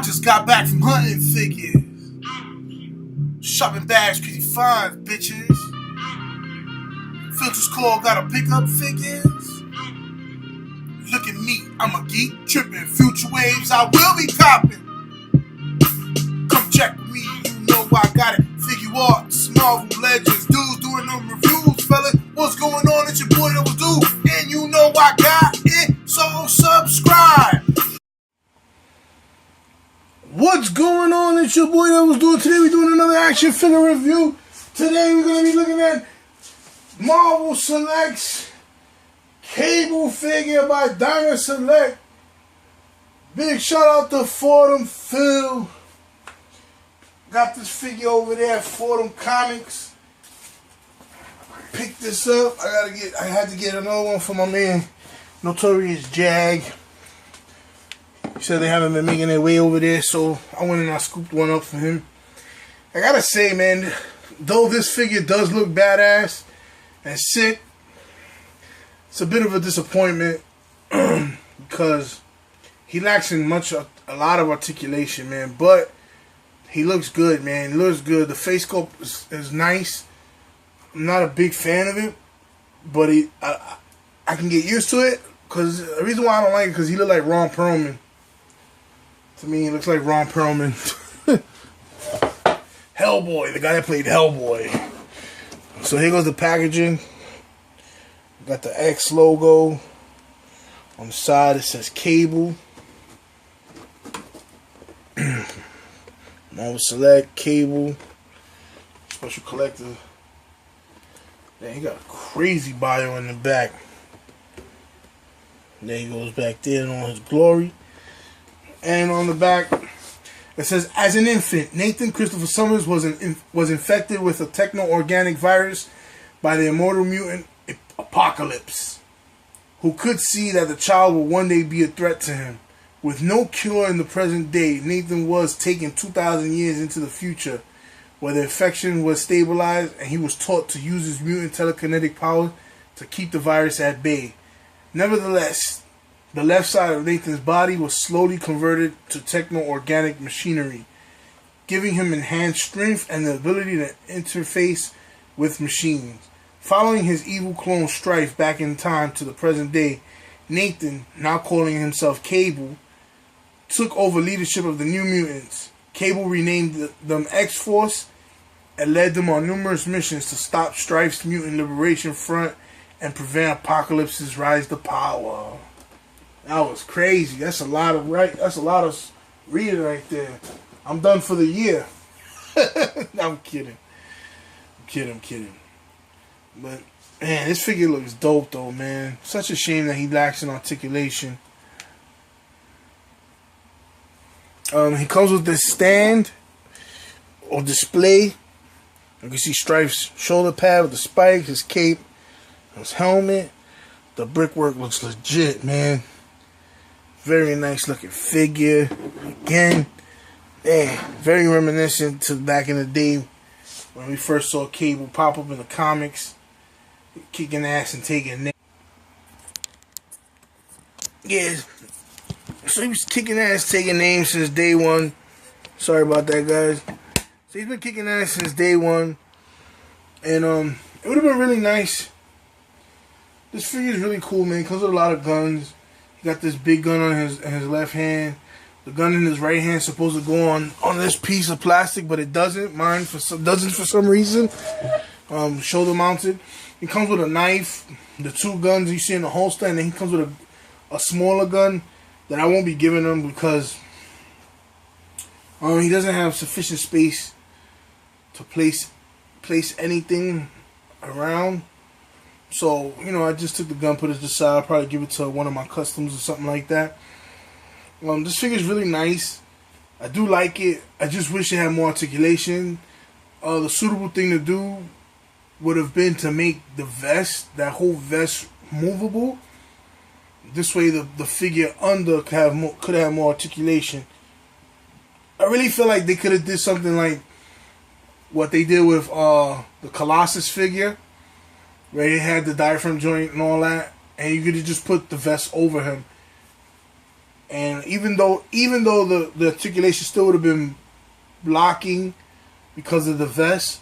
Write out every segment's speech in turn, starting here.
just got back from hunting figures. Shopping bags, pretty fine, bitches. Filters call, gotta pick up figures. Look at me, I'm a geek, tripping future waves, I will be copping. Come check with me, you know I got it. Figure arts, Marvel Legends, dudes doing them reviews, fella. What's going on? It's your boy that was due, and you know I got it, so subscribe. What's going on? It's your boy that was doing. Today we're doing another action figure review. Today we're going to be looking at Marvel Select's Cable figure by Diamond Select. Big shout out to Fordham Phil. Got this figure over there at Fordham Comics. Picked this up. I had to get another one for my man Notorious Jag. He said they haven't been making their way over there, so I went and I scooped one up for him. I gotta say, man, though this figure does look badass and sick, it's a bit of a disappointment because he lacks in a lot of articulation, man. But he looks good, man. He looks good. The face sculpt is nice. I'm not a big fan of it, but I can get used to it. Because the reason why I don't like it because he look like Ron Perlman. To me, he looks like Ron Perlman. Hellboy, the guy that played Hellboy. So here goes the packaging. Got the X logo. On the side it says Cable. Marvel Select, Cable. Special collector. Then he got a crazy bio in the back. There he goes back there in all his glory. And on the back, it says, as an infant, Nathan Christopher Summers was infected with a techno-organic virus by the immortal mutant Apocalypse, who could see that the child would one day be a threat to him. With no cure in the present day, Nathan was taken 2,000 years into the future, where the infection was stabilized, and he was taught to use his mutant telekinetic power to keep the virus at bay. Nevertheless, the left side of Nathan's body was slowly converted to techno-organic machinery, giving him enhanced strength and the ability to interface with machines. Following his evil clone Strife back in time to the present day, Nathan, now calling himself Cable, took over leadership of the New Mutants. Cable renamed them X-Force and led them on numerous missions to stop Strife's Mutant Liberation Front and prevent Apocalypse's rise to power. That was crazy. That's a lot of reading right there. I'm done for the year. No, I'm kidding. I'm kidding. But man, this figure looks dope though, man. Such a shame that he lacks in articulation. He comes with this stand or display. You can see Strife's shoulder pad with the spikes, his cape, his helmet. The brickwork looks legit, man. Very nice looking figure. Again, very reminiscent to back in the day when we first saw Cable pop up in the comics, kicking ass and taking names. Yeah, so he was kicking ass, taking names since day one. Sorry about that, guys. So he's been kicking ass since day one, and it would have been really nice. This figure is really cool, man. It comes with a lot of guns. Got this big gun on his left hand. The gun in his right hand is supposed to go on this piece of plastic, but it doesn't. Mine doesn't for some reason. Shoulder mounted. He comes with a knife, the two guns you see in the holster, and then he comes with a smaller gun that I won't be giving him because he doesn't have sufficient space to place anything around. So, you know, I just took the gun, put it to the side. I'll probably give it to one of my customs or something like that. This figure is really nice. I do like it. I just wish it had more articulation. The suitable thing to do would have been to make the vest, that whole vest, movable. This way the figure under could have more articulation. I really feel like they could have did something like what they did with the Colossus figure, where he had the diaphragm joint and all that, and you could have just put the vest over him. And even though the articulation still would have been blocking because of the vest,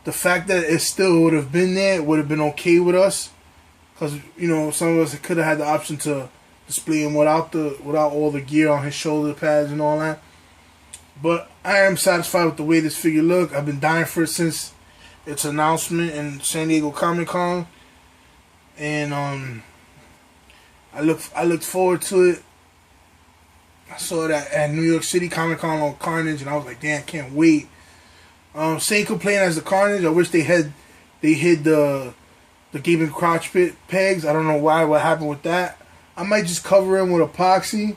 the fact that it still would have been there would have been okay with us, because some of us could have had the option to display him without all the gear on his shoulder pads and all that. But I am satisfied with the way this figure look. I've been dying for it since its announcement in San Diego Comic Con, and I looked forward to it. I saw that at New York City Comic Con on Carnage, and I was like, damn, can't wait. Same complaint as the Carnage. I wish they hid the gaping crotch pit pegs. I don't know why. What happened with that? I might just cover them with epoxy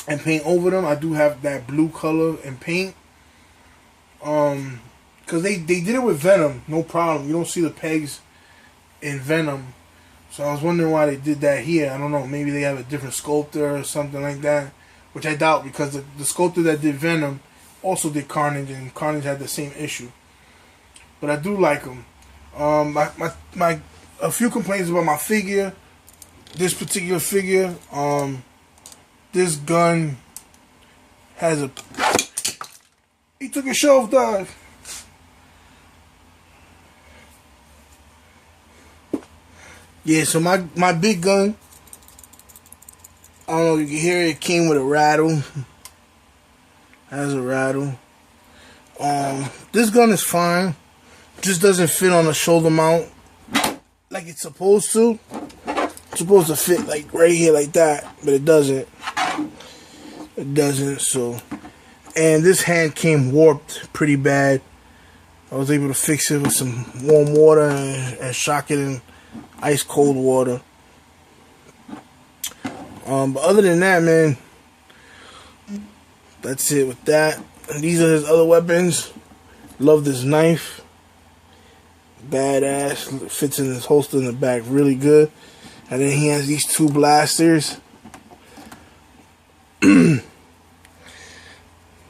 and paint over them. I do have that blue color and paint. Because they did it with Venom, no problem. You don't see the pegs in Venom. So I was wondering why they did that here. I don't know. Maybe they have a different sculptor or something like that. Which I doubt, because the sculptor that did Venom also did Carnage, and Carnage had the same issue. But I do like them. A few complaints about my figure. This particular figure, this gun has a... He took a shelf dive. Yeah, so my big gun, I don't know if you can hear it, it came with a rattle. Has a rattle. This gun is fine. Just doesn't fit on the shoulder mount like it's supposed to. It's supposed to fit like right here like that, but it doesn't. It doesn't, so. And this hand came warped pretty bad. I was able to fix it with some warm water and shock it in ice cold water. But other than that, man, that's it with that. And these are his other weapons. Love this knife. Badass. Fits in his holster in the back really good. And then he has these two blasters.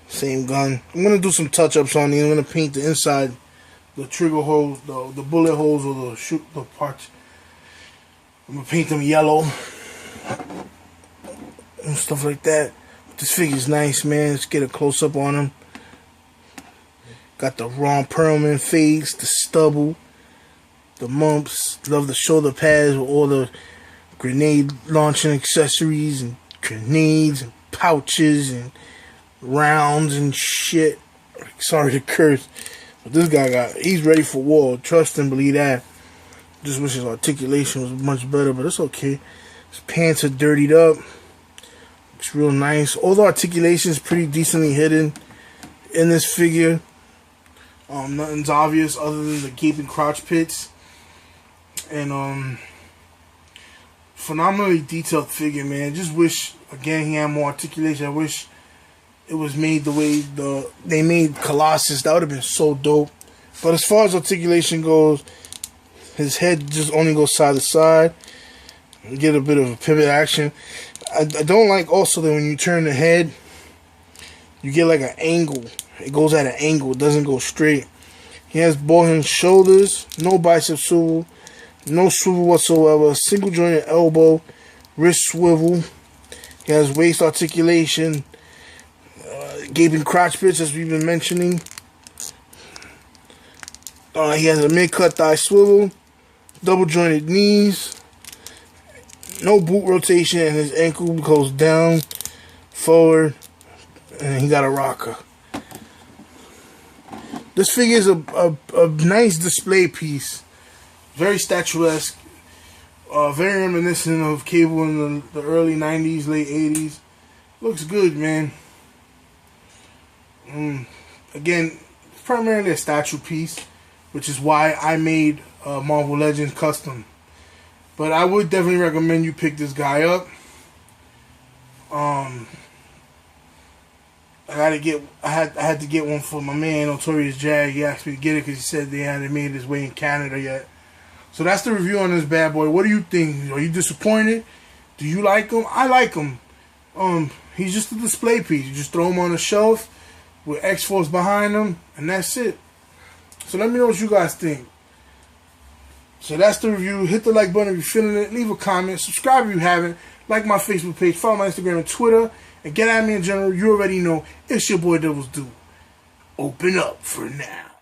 Same gun. I'm going to do some touch-ups on these. I'm going to paint the inside, the trigger holes, the bullet holes, or the parts. I'm going to paint them yellow. And stuff like that. This figure's nice, man. Let's get a close-up on him. Got the Ron Perlman face, the stubble, the mumps. Love the shoulder pads with all the grenade launching accessories and grenades and pouches and rounds and shit. Sorry to curse, but this guy he's ready for war. Trust and believe that. Just wish his articulation was much better, but it's okay. His pants are dirtied up. Looks real nice. All the articulation is pretty decently hidden in this figure. Nothing's obvious other than the gaping crotch pits. And phenomenally detailed figure, man. Just wish, again, he had more articulation. I wish it was made the way they made Colossus. That would have been so dope. But as far as articulation goes, his head just only goes side to side. You get a bit of a pivot action. I don't like also that when you turn the head, you get like an angle. It goes at an angle. It doesn't go straight. He has ball shoulders, no bicep swivel, no swivel whatsoever, single jointed elbow, wrist swivel. He has waist articulation, gaping crotch pits as we've been mentioning. He has a mid-cut thigh swivel, double jointed knees, no boot rotation, and his ankle goes down, forward, and he got a rocker. This figure is a nice display piece. Very statuesque. Very reminiscent of Cable in the early 90s, late 80s. Looks good, man. Again, primarily a statue piece, which is why I made Marvel Legends custom. But I would definitely recommend you pick this guy up. I had to get one for my man Notorious Jag. He asked me to get it because he said they hadn't made his way in Canada yet. So that's the review on this bad boy. What do you think? Are you disappointed? Do you like him? I like him. He's just a display piece. You just throw him on a shelf with X-Force behind him, and that's it. So let me know what you guys think. So that's the review. Hit the like button if you're feeling it. Leave a comment. Subscribe if you haven't. Like my Facebook page. Follow my Instagram and Twitter. And get at me in general. You already know it's your boy Devil's Due. Open up for now.